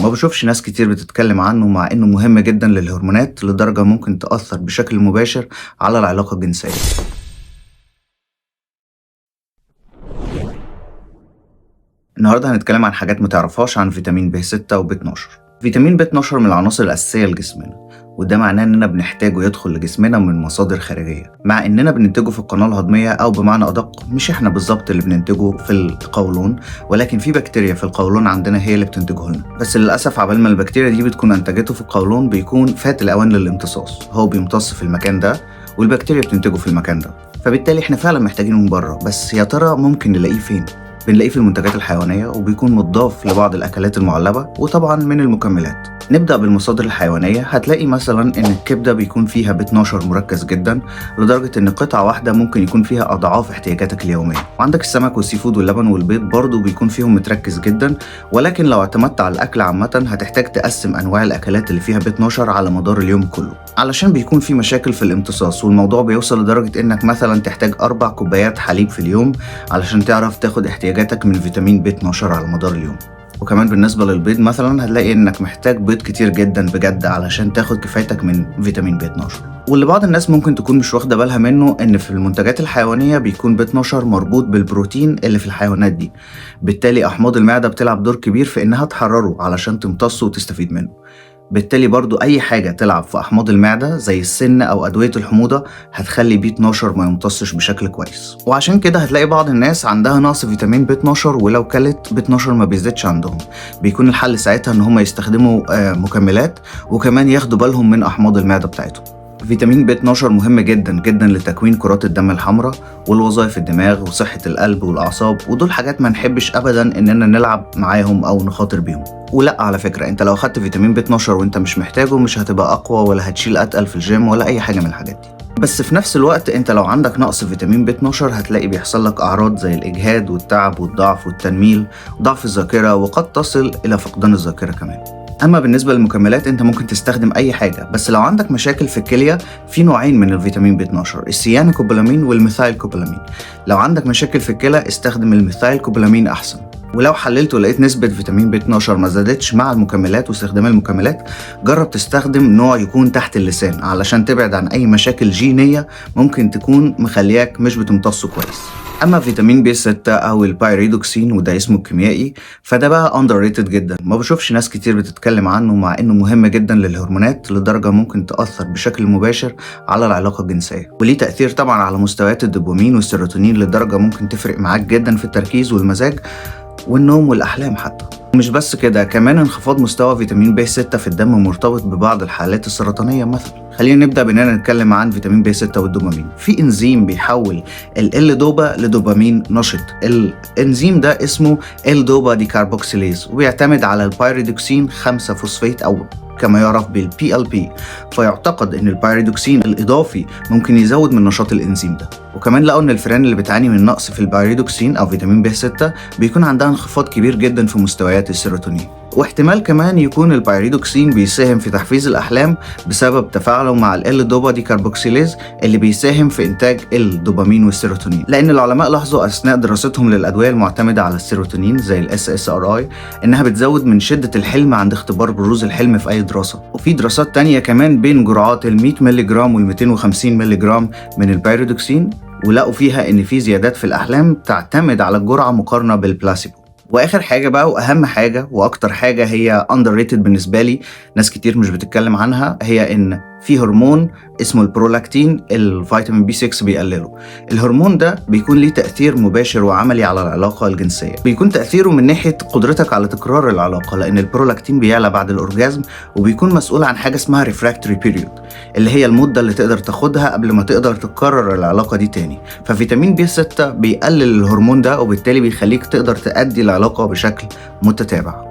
ما بشوفش ناس كتير بتتكلم عنه مع إنه مهم جدا للهرمونات لدرجة ممكن تأثر بشكل مباشر على العلاقة الجنسية. النهاردة هنتكلم عن حاجات متعرفهاش عن فيتامين ب 6 وب 12. فيتامين ب 12 من العناصر الأساسية لجسمنا، وده معناه إننا بنحتاجه يدخل لجسمنا من مصادر خارجية، مع إننا بننتجه في القناة الهضمية، أو بمعنى أدق مش إحنا بالظبط اللي بننتجه في القولون، ولكن في بكتيريا في القولون عندنا هي اللي بتنتجه لنا. بس للأسف عبال ما البكتيريا دي بتكون أنتجته في القولون بيكون فات الأوان للامتصاص، هو بيمتص في المكان ده والبكتيريا بتنتجه في المكان ده، فبالتالي إحنا فعلا محتاجينه من بره. بس يا ترى ممكن نلاقيه فين؟ بنلاقيه في المنتجات الحيوانية، وبيكون مضاف لبعض الأكلات المعلبة، وطبعا من المكملات. نبدأ بالمصادر الحيوانية. هتلاقي مثلا إن الكبدة بيكون فيها ب 12 مركز جدا، لدرجة إن قطعة واحدة ممكن يكون فيها أضعاف احتياجاتك اليومية. وعندك السمك والسي فود واللبن والبيض برضو بيكون فيهم متركز جدا، ولكن لو اعتمدت على الأكل عامة هتحتاج تقسم أنواع الأكلات اللي فيها ب 12 على مدار اليوم كله، علشان بيكون في مشاكل في الامتصاص، والموضوع بيوصل لدرجة إنك مثلا تحتاج 4 كوبايات حليب في اليوم علشان تعرف تاخد احتياجاتك من فيتامين ب 12 على مدار اليوم. وكمان بالنسبة للبيض مثلا هتلاقي انك محتاج بيض كتير جدا بجد علشان تاخد كفايتك من فيتامين ب 12. واللي بعض الناس ممكن تكون مش واخدة بالها منه ان في المنتجات الحيوانية بيكون ب 12 مربوط بالبروتين اللي في الحيوانات دي، بالتالي احماض المعدة بتلعب دور كبير في انها تحرره علشان تمتصه وتستفيد منه. بالتالي برضو أي حاجة تلعب في أحماض المعدة زي السن أو أدوية الحموضة هتخلي بي 12 ما يمتصش بشكل كويس. وعشان كده هتلاقي بعض الناس عندها نقص فيتامين ب 12، ولو كلت ب 12 ما بيزيدش عندهم. بيكون الحل ساعتها إن هم يستخدموا مكملات، وكمان ياخدوا بالهم من أحماض المعدة بتاعتهم. فيتامين ب 12 مهم جدا جدا لتكوين كرات الدم الحمراء والوظائف الدماغ وصحة القلب والأعصاب، ودول حاجات ما نحبش أبدا إننا نلعب معاهم أو نخاطر بيهم. ولا على فكرة انت لو خدت فيتامين ب 12 وانت مش محتاجه مش هتبقى أقوى ولا هتشيل أتقل في الجيم ولا أي حاجة من الحاجات دي. بس في نفس الوقت انت لو عندك نقص فيتامين ب 12 هتلاقي بيحصل لك أعراض زي الإجهاد والتعب والضعف والتنميل، ضعف الذاكرة، وقد تصل إلى فقدان الذاكرة كمان. أما بالنسبة للمكملات أنت ممكن تستخدم أي حاجة، بس لو عندك مشاكل في الكلية في نوعين من الفيتامين ب 12، السيانوكوبالامين والميثايلكوبالامين. لو عندك مشاكل في الكلى استخدم الميثايلكوبالامين أحسن. ولو حللت ولقيت نسبة فيتامين ب 12 ما زادتش مع المكملات واستخدام المكملات، جرب تستخدم نوع يكون تحت اللسان علشان تبعد عن أي مشاكل جينية ممكن تكون مخلياك مش بتمتصه كويس. أما فيتامين بي 6 أو البايريدوكسين، وده اسمه الكيميائي، فده بقى underrated جدا. ما بشوفش ناس كتير بتتكلم عنه مع إنه مهم جدا للهرمونات لدرجة ممكن تأثر بشكل مباشر على العلاقة الجنسية، وليه تأثير طبعا على مستويات الدوبامين والسيروتونين لدرجة ممكن تفرق معاك جدا في التركيز والمزاج والنوم والأحلام حتى. مش بس كده، كمان انخفاض مستوى فيتامين ب 6 في الدم مرتبط ببعض الحالات السرطانية مثلا. خلينا نبدأ بأننا نتكلم عن فيتامين ب 6 والدوبامين. في انزيم بيحول ال دوبا لدوبامين نشط. الانزيم ده اسمه الدوبا ديكاربوكسيليز، وبيعتمد على البايريدوكسين 5 فوسفات أو كما يعرف بالPLP، فيعتقد ان البايريدوكسين الاضافي ممكن يزود من نشاط الانزيم ده. وكمان لقوا ان الفئران اللي بتعاني من نقص في البايريدوكسين او فيتامين ب 6 بيكون عندها انخفاض كبير جدا في مستويات السيروتونين. واحتمال كمان يكون البايريدوكسين بيساهم في تحفيز الأحلام بسبب تفاعله مع الدوبا ديكاربوكسيليز اللي بيساهم في إنتاج الدوبامين والسيروتونين. لأن العلماء لاحظوا أثناء دراستهم للأدوية المعتمدة على السيروتونين زي SSRI إنها بتزود من شدة الحلم عند اختبار بروز الحلم في أي دراسة. وفي دراسات تانية كمان بين جرعات 100 ملغ وال 250 ملغ من البايريدوكسين، ولقوا فيها إن في زيادات في الأحلام تعتمد على الجرعة مقارنة بالبلاسيبو. واخر حاجه بقى واهم حاجه واكتر حاجه هي underrated بالنسبه لي، ناس كتير مش بتتكلم عنها، هي ان في هرمون اسمه البرولاكتين الفيتامين بي 6 بيقلله. الهرمون ده بيكون ليه تأثير مباشر وعملي على العلاقة الجنسية. بيكون تأثيره من ناحية قدرتك على تكرار العلاقة، لأن البرولاكتين بيعلى بعد الأورجازم، وبيكون مسؤول عن حاجة اسمها refractory period اللي هي المدة اللي تقدر تاخدها قبل ما تقدر تكرر العلاقة دي تاني. ففيتامين بي 6 بيقلل الهرمون ده، وبالتالي بيخليك تقدر تأدي العلاقة بشكل متتابع.